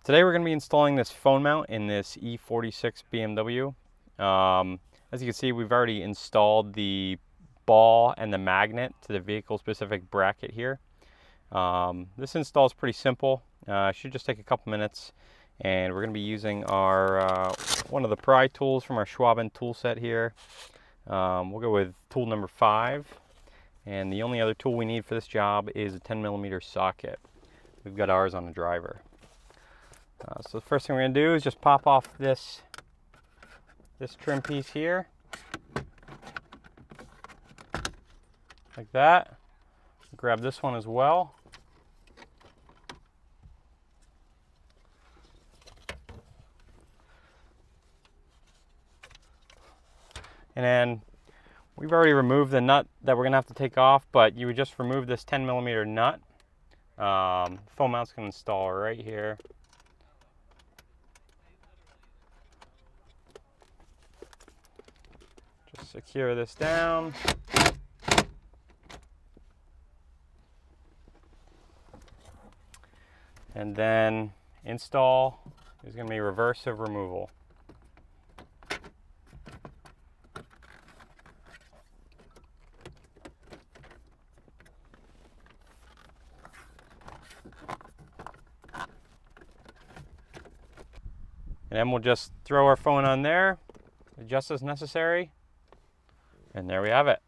Today we're going to be installing this phone mount in this E46 BMW. As you can see, we've already installed the ball and the magnet to the vehicle specific bracket here. This install is pretty simple. Should just take a couple minutes, and we're going to be using our one of the pry tools from our Schwaben tool set here. We'll go with tool number 5, and the only other tool we need for this job is a 10mm socket. We've got ours on the driver. So the first thing we're going to do is just pop off this trim piece here, like that. Grab this one as well. And then we've already removed the nut that we're going to have to take off, but you would just remove this 10mm nut. Phone mount's going to install right here. Just secure this down. And then install is going to be reversive removal. And then we'll just throw our phone on there, adjust as necessary, and there we have it.